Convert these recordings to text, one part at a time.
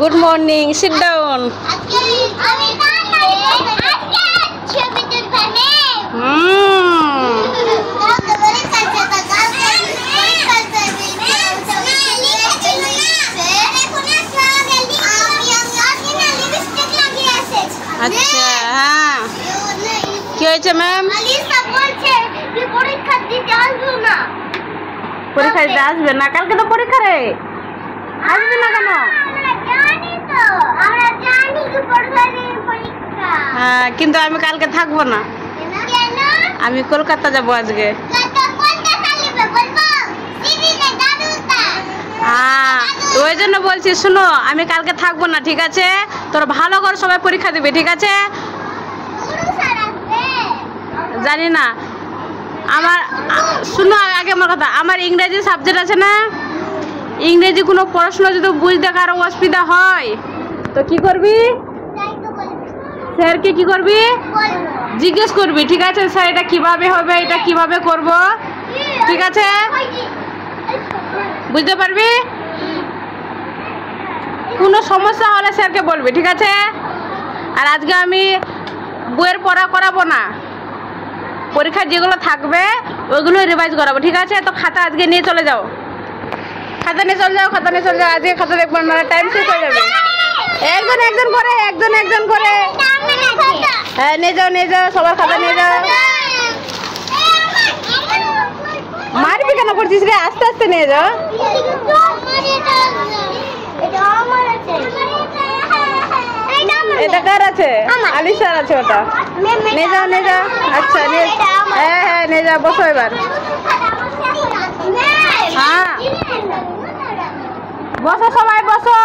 Good morning. Sit down. अच्छा हाँ क्या है मैम परीक्षा दिते আসবে না কালকে তো পরীক্ষা রে আসবে না কেন আমরা জানি কি পরীক্ষা হ্যাঁ কিন্তু আমি কালকে থাকবো না কেন আমি কলকাতা যাব আজকে হ্যাঁ ওই জন্য বলছি শুনো আমি কালকে থাকবো না ঠিক আছে তোর ভালো করে সবাই পরীক্ষা দিবে ঠিক আছে জানি না আমার শুনো আগে আমার কথা আমার ইংরেজি সাবজেক্ট আছে না ইংরেজি কোনো প্রশ্ন যদি বুঝতে কারো অসুবিধা হয় তো কি করবি স্যারকে কি করবি জিজ্ঞেস করবি ঠিক আছে স্যার এটা কিভাবে হবে এটা কিভাবে করব ঠিক আছে বুঝতে পারবি কোনো সমস্যা হলে স্যারকে বলবি ঠিক আছে আর আজকে আমি বইয়ের পড়া করাবো না পরীক্ষা যেগুলো থাকবে ওইগুলো রিভাইজ করাবো ঠিক আছে তো খাতা আজকে নিয়ে চলে যাও খাতা নিয়ে চলে যাও আজকে খাতা দেখবো না টাইম শেষ হয়ে যাবে একজন করে হ্যাঁ নিয়ে যাও সবার খাতা নিয়ে যাও মারবি কেন করছিস রে আস্তে আস্তে নিয়ে যাও এটা কার আছে আলিশার আছে ওটা নিয়ে যাও আচ্ছা হ্যাঁ নিয়ে যাও বসো এবার হ্যাঁ বসো সবাই বসো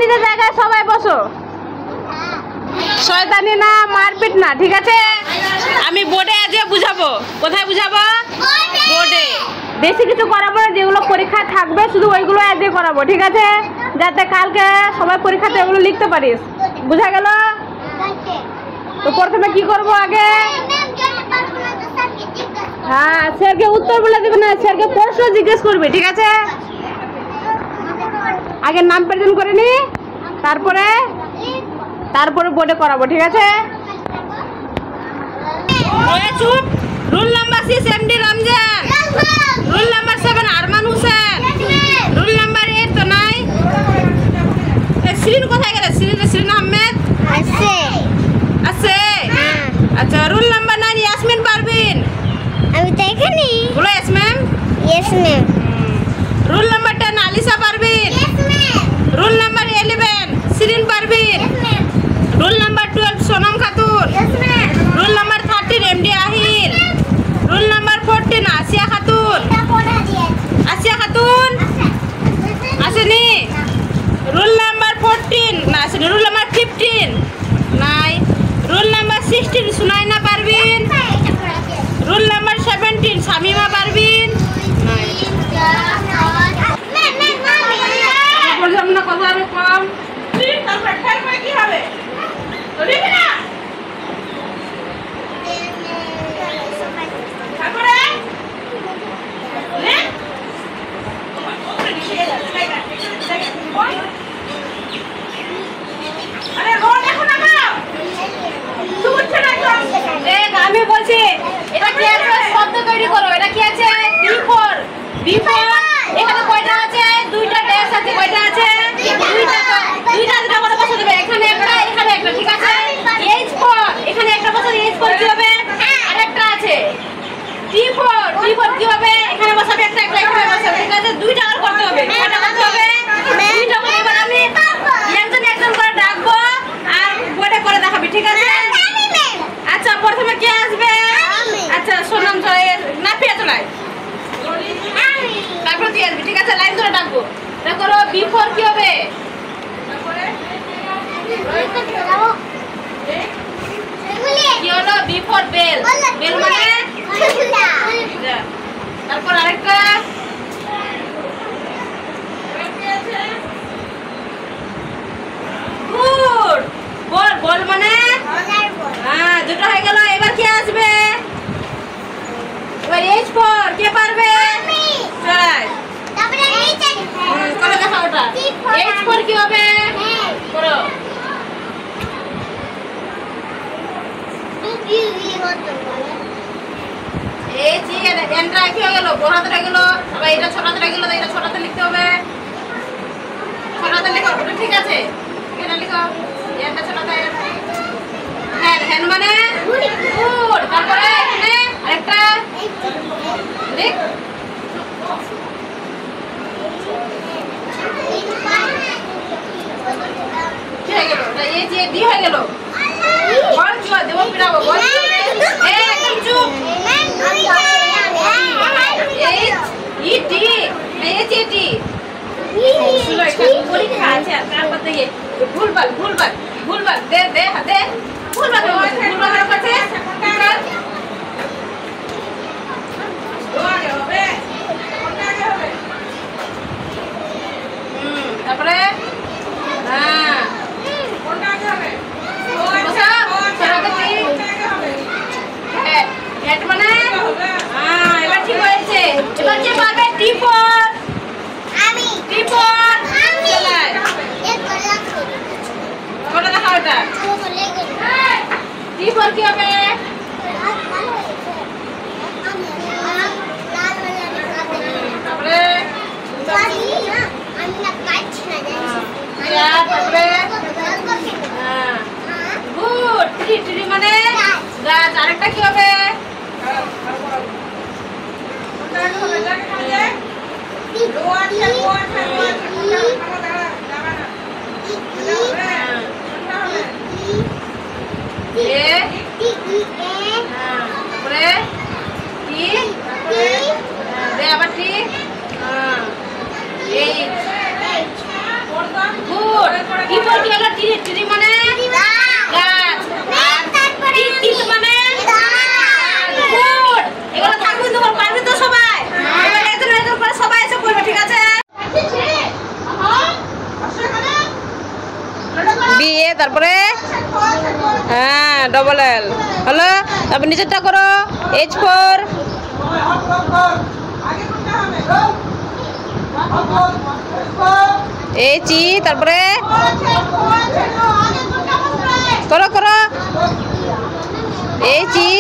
নিজের জায়গায় সবাই বসো শয়তানি না মারপিট না ঠিক আছে আমি বোর্ডে আজকে বুঝাবো কোথায় বুঝাবো বোর্ডে বেশি কিছু করাবো না যেগুলো পরীক্ষায় থাকবে শুধু ওইগুলো আজকে করাবো ঠিক আছে যাতে কালকে সবাই পরীক্ষাতে এগুলো লিখতে পারিস বুঝা গেল তো প্রথমে কি করব আগে হ্যাঁ স্যারকে উত্তর বলে দিবে না স্যারকে প্রশ্ন জিজ্ঞেস করবি ঠিক আছে আগে নাম প্রেজেন্ট করে নি তারপরে বোর্ডে করাবো ঠিক আছে চুপ rule number 6 MD Ramzan rule number 7 Arman Hossain rule number 8 তো নাই শিরিন কোথায় গেল শিরিন আহমেদ আছে আচ্ছা রুল নাম্বার 9 ইয়াসমিন পারভিন আমি তো এখানে বলো yes ma'am roll number 10 Alisha Parvin roll number 11 Shirin Parvin roll number 12 Sonam Khatun roll number 13 MD Ahil roll number 14 Asiya Khatun আসেনি রুল নাম্বার 14 না আসেনি রুল নাম্বার 15 নাই roll number 16 Sunaina Parvin roll number 17 Shamima Parvin নাই বললাম না কথা আমি কম তারপর ফেলবে কি হবে লিখে না তারপরে আরে রোড দেখো না তুলছে না তো আমি বলছি এটা কি আছে শব্দ তৈরি করো এটা কি আছে B4 এখানে কয়টা আছে দুইটা ড্যাশ আছে কয়টা আছে দুইটা করে বসে দেবে এখানে একটা ঠিক আছে H4 এখানে একটা বসে H4 কি হবে আরেকটা আছে T4 কি হবে এখানে বসাবে একটা এখানে বসাবে ঠিক আছে দুইটা আর করতে হবে কয়টা করতে হবে দুইটা করে এবার আমি একজন করে ডাকবো আর বোর্ডে করে দেখাবি ঠিক আছে আচ্ছা প্রথমে কে আসবে আচ্ছা সোনাম নাফিয়া চলাই তারপর তুই আসবি ঠিক আছে লাইন ধরে ডাকবো দেখো B4 কি হবে কি হলো B4 বেল মানে তারপর আরেকটা গুড বল মানে হ্যাঁ দুটো হয়ে গেল এবার কি আসবে এবার H4 কে পারবে H for কি হবে? করো। এই যে এনটা কি হয়ে গেল? বড় হাতে রয়ে গেল। আবার এটা ছোট হাতে রয়ে গেল, এটা ছোট হাতে লিখতে হবে। ছোট হাতে লিখো, ওটা ঠিক আছে। এটা লিখো। এনটা ছোট হাতে। হ্যাঁ, হ্যাঁ মানে গুড। তারপরে এখানে আরেকটা লিখ। কি হয়ে গেল? এটা এই যে ডি হয়ে গেল। বল কি দেব পিরাবো বল। এই একদম চুপ। এই ডি এই যে ডি শুলো এখানে পরীক্ষা আছে আর তারপর থেকে ভুলভাল দে হাতে ভুলভাল করছে তারপরে হ্যাঁ মানে হ্যাঁ এবার ঠিক হয়েছে। এবার যে পাবে টি ফর আমি টি ফর চলাই কোনটা দেখা ওটা টি ফর কি হবে? তারপরে গুড ট্রি মানে গাছ। আরেকটা কি হবে? তারপরে টি দে আবার টি এই গুড কি বল কি হলো? টি মানে গাছ আর টি মানে গুড। এগুলো থাকবে তো পারবে তো সবাই। এবার একজন করে সবাই এসে করবে, ঠিক আছে? বি এ তারপরে হ্যাঁ ডবল এল হলো। তারপর নিচেরটা করো H ফর H ই তারপরে করো H ই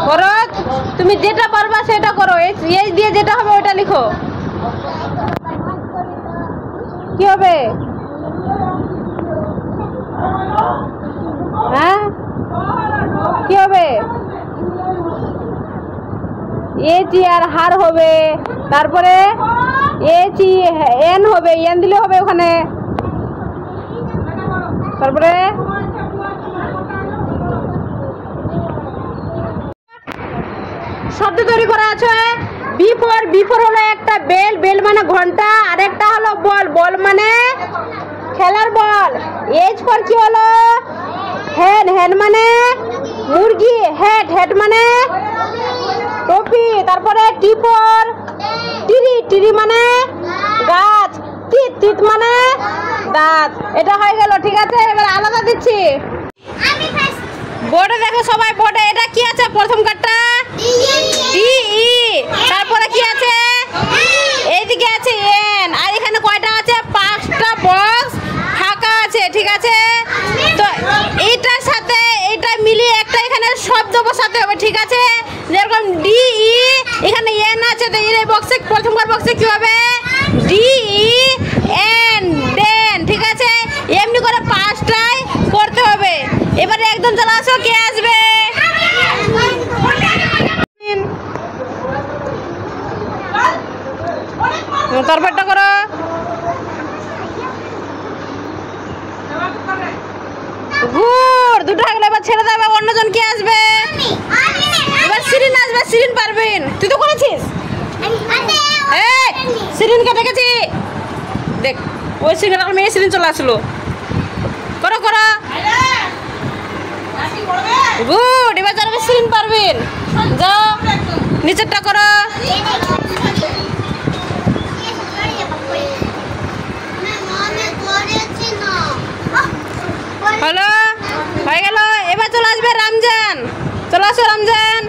করো। তুমি যেটা পারবা সেটা করো। H দিয়ে যেটা হবে ওটা লিখো। কি হবে? হ্যাঁ কি হবে? H আর হার হবে। তারপরে H এন হবে, এন দিলে হবে ওখানে। তারপরে শব্দ তৈরি করা আছে। বি ফর হলো একটা বেল মানে ঘন্টা, আর একটা হলো বল মানে খেলার বল। H ফর কি হলো? হেড মানে মুরগি, হেড মানে টপি। তারপরে টি ফর টিরি মানে গাছ, তিত মানে দাঁত। এটা হয়ে গেল, ঠিক আছে? এবার আলাদা দিচ্ছি। বোর্ডে দেখো সবাই, বোর্ডে এটা কি আছে? প্রথম কার্ডটা ডি ই, তারপরে কি আছে? এইদিকে আছে এন, আর এখানে কয়টা আছে? 5টা বক্স ফাঁকা আছে, ঠিক আছে? তো এইটার সাথে এইটা মিলিয়ে একটা এখানে শব্দ বসাতে হবে, ঠিক আছে? যেরকম ডি ই, এখানে এন আছে, তো এই বক্সে প্রথমবার বক্সে কি হবে? ডি ই এন দেন, ঠিক আছে? এমনি করে 5টাই করতে হবে। এবারে একদম চলে আসো, কে আসবে? তারপরটা করো। গুড, দুটো হয়ে গেল। এবার ছেড়ে দেবে, অন্যজন কে আসবে? এবার শিরিন আসবে। শিরিন পারবেন, তুই তো করেছিস। শিরিনকে দেখেছি, দেখ ওই শিরিন মেয়ে শিরিন চলে আসলো। করো গুড। এবার যারা শিরিন পারবেন যাও, নিচেরটা করো। হলো, হয়ে গেল। এবার চলে আসবে রামজান। চলে আসো রামজান।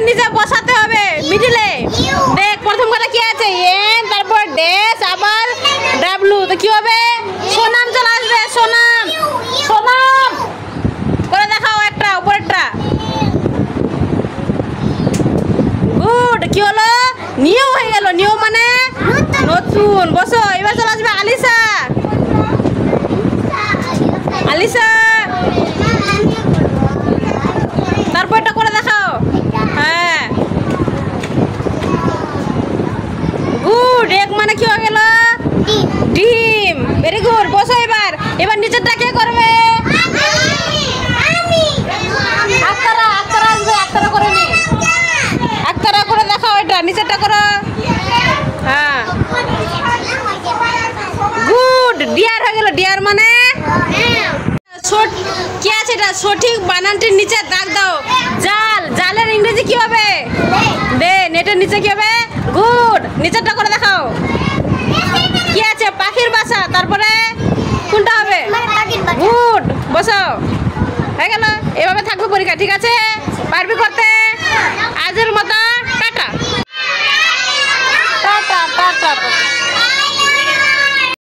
নিচে বসাতে হবে মিডিলে। দেখ প্রথম কথা কি আছে এন, তারপর ড্যাশ, আবার ডাব্লু, তো কি হবে সোনাম চলে আসবে। সোনাম সোনাম করে দেখাও একটা উপরেরটা। গুড, কি হলো নিউ হয়ে গেল। নিউ মানে নতুন। বসো, এবার চলে আসবে আলিশা। আলিশা তারপর এটা করে দেখাও। হ্যাঁ গুড, এক মানে কি হয়ে গেল ডিম। ভেরি গুড, বসো এবার। এবার নিচেরটা কে করবে? আক্তারা, আক্তারা আসবে, আক্তারা করে নি। আক্তারা করে দেখাও এটা, নিচেরটা করো। হ্যাঁ গুড, ডিয়ার হয়ে গেল। ডিয়ার মানে কি আছে এটা সঠিক বানানটির নিচে দাগ দাও। জাল, জালের ইংরেজি কি হবে? দে। নেটের নিচে কি হবে? গুড, নিচেরটা করে দেখাও। কি আছে? পাখির বাসা, তারপরে কোনটা হবে? গুড, বসাও। হয়ে গেল। এভাবে থাকবে পরীক্ষা, ঠিক আছে? পারবি করতে?